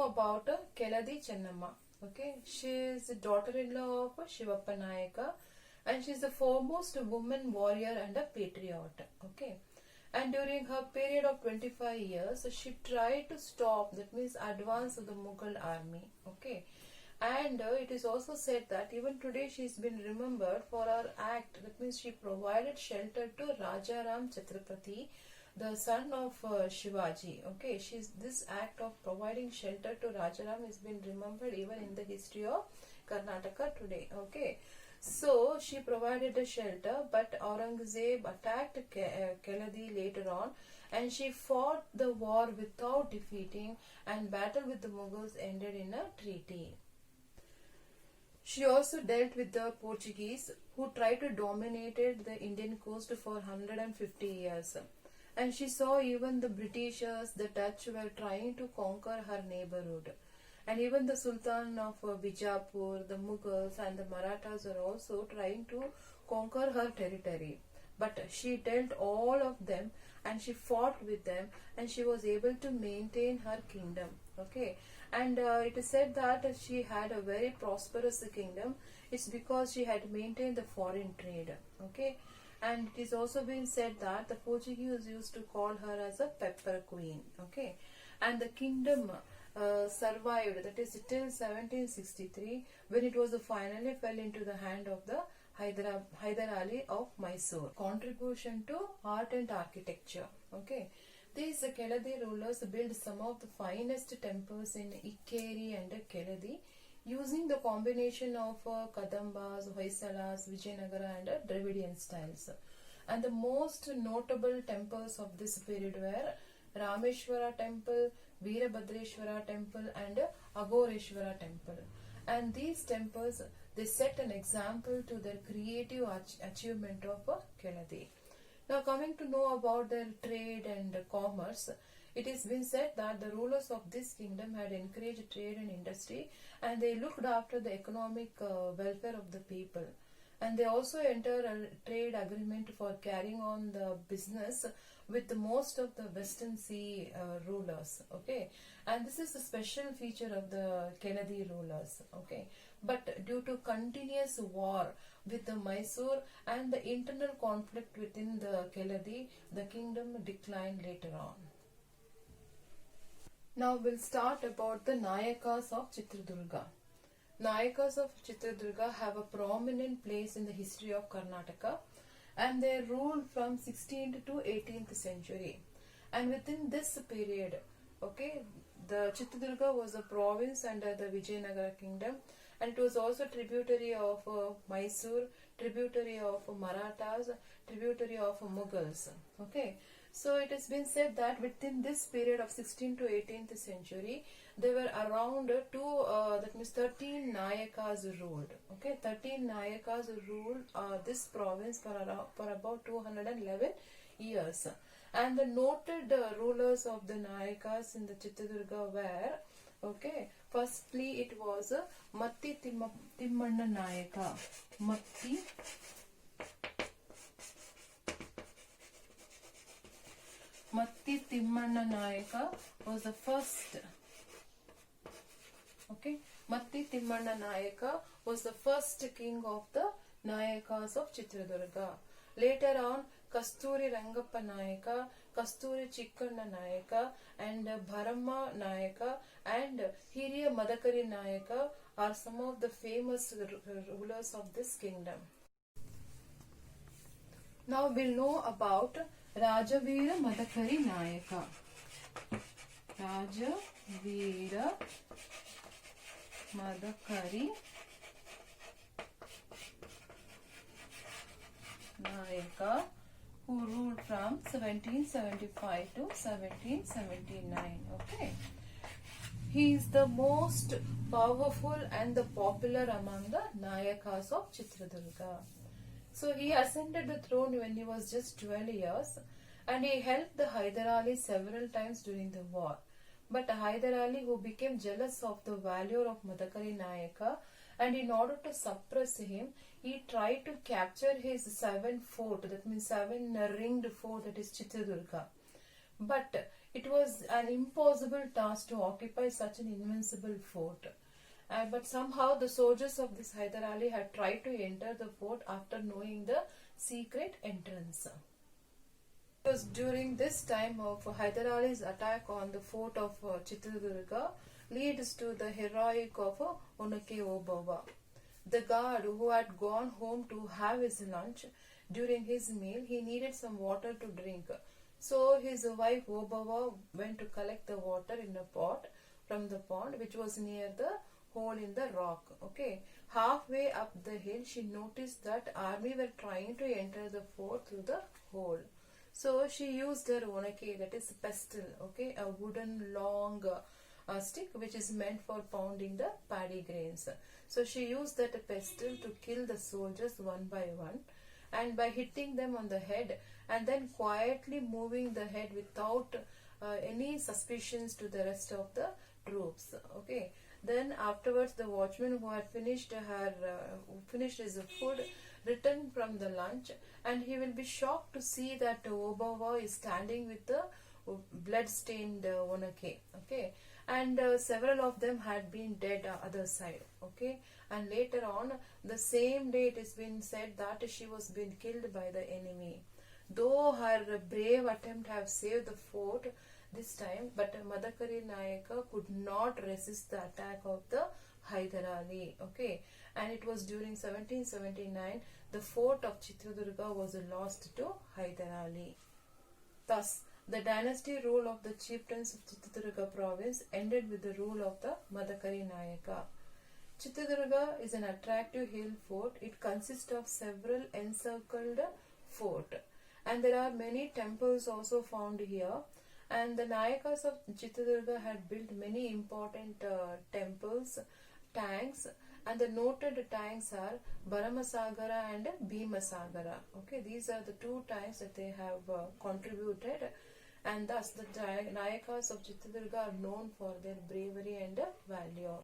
know about Keladi Chennamma. Okay, she is the daughter-in-law of Shivappa Nayaka, and she is the foremost woman warrior and a patriot. Okay, and during her period of 25 years, she tried to stop, that means advance of the Mughal army. Okay, and it is also said that even today she is been remembered for her act. That means she provided shelter to Raja Ram Chhatrapati, the son of Shivaji. Okay, this act of providing shelter to Rajaram has been remembered even in the history of Karnataka today. Okay, so she provided a shelter, but Aurangzeb attacked Keladi later on, and she fought the war without defeating, and battle with the Mughals ended in a treaty. She also dealt with the Portuguese, who tried to dominate the Indian coast for 150 years. And she saw even the Britishers, the Dutch were trying to conquer her neighborhood. And even the Sultan of Bijapur, the Mughals and the Marathas were also trying to conquer her territory. But she dealt all of them, and she fought with them, and she was able to maintain her kingdom. Okay, and it is said that she had a very prosperous kingdom. It's because she had maintained the foreign trade. Okay, and it is also been said that the Portuguese used to call her as a pepper queen. Okay, and the kingdom survived, that is till 1763, when it was finally fell into the hand of the Hyder Ali of Mysore. Contribution to art and architecture. Okay, these Keladi rulers built some of the finest temples in Ikkeri and Keladi, using the combination of Kadambas, Hoysalas, Vijayanagara and Dravidian styles. And the most notable temples of this period were Rameshwara temple, Veerabhadreshwara temple and Agoreshwara temple. And these temples, they set an example to their creative achievement of Keladi. Now coming to know about their trade and commerce, it has been said that the rulers of this kingdom had encouraged trade and industry, and they looked after the economic welfare of the people. And they also entered a trade agreement for carrying on the business with the most of the Western Sea rulers. Okay, and this is a special feature of the Keladi rulers. Okay, but due to continuous war with the Mysore and the internal conflict within the Keladi, the kingdom declined later on. Now we'll start about the Nayakas of Chitradurga. Nayakas of Chitradurga have a prominent place in the history of Karnataka, and they ruled from 16th to 18th century. And within this period, okay, the Chitradurga was a province under the Vijayanagara kingdom, and it was also tributary of Mysore, tributary of Marathas, tributary of Mughals. Okay, so it has been said that within this period of 16th to 18th century, there were around that means 13 Nayakas ruled. Okay, 13 Nayakas ruled this province for about 211 years. And the noted rulers of the Nayakas in the Chitradurga were, okay, firstly it was Matti Timmanna Nayaka. Matti Timmanna Nayaka was the first. Okay, Matti Timmanna Nayaka was the first king of the Nayakas of Chitradurga. Later on, Kasturi Rangappa Nayaka, Kasturi Chikkanna Nayaka and Bharamma Nayaka and Hiriya Madakari Nayaka are some of the famous rulers of this kingdom. Now we'll know about Rajaveera Madakari Nayaka. Rajaveera Madakari Nayaka, who ruled from 1775 to 1779. Okay, he is the most powerful and the popular among the Nayakas of Chitradurga. So he ascended the throne when he was just 12 years, and he helped the Hyder Ali several times during the war. But Hyder Ali, who became jealous of the valor of Madakari Nayaka, and in order to suppress him, he tried to capture his 7 fort, that means 7 ringed fort, that is Chitradurga. But It was an impossible task to occupy such an invincible fort. But somehow the soldiers of this Hyder Ali had tried to enter the fort after knowing the secret entrance. It was during this time of Hyder Ali's attack on the fort of Chitradurga leads to the heroic of Onake Obawa. The guard who had gone home to have his lunch, during his meal he needed some water to drink. So his wife Obawa went to collect the water in a pot from the pond which was near the hole in the rock. Okay, halfway up the hill she noticed that army were trying to enter the fort through the hole. So she used her onake, that is pestle, okay, a wooden long stick which is meant for pounding the paddy grains. So she used that pestle to kill the soldiers one by one, and by hitting them on the head and then quietly moving the head without any suspicions to the rest of the troops. Okay, then afterwards the watchman who had finished his food returned from the lunch, and he will be shocked to see that Obawa is standing with the blood-stained onake. Okay, and several of them had been dead other side. Okay, and later on the same day it has been said that she was being killed by the enemy. Though her brave attempt have saved the fort this time, but Madakari Nayaka could not resist the attack of the Hyder Ali. Okay, and it was during 1779 the fort of Chitradurga was lost to Hyder Ali. Thus, the dynasty rule of the chieftains of Chitradurga province ended with the rule of the Madakari Nayaka. Chitradurga is an attractive hill fort. It consists of several encircled forts, and there are many temples also found here. And the Nayakas of Chitradurga had built many important temples, tanks, and the noted tanks are Bharamasagara and Bhimasagara. Okay, these are the two tanks that they have contributed, and thus the Nayakas of Chitradurga are known for their bravery and valor.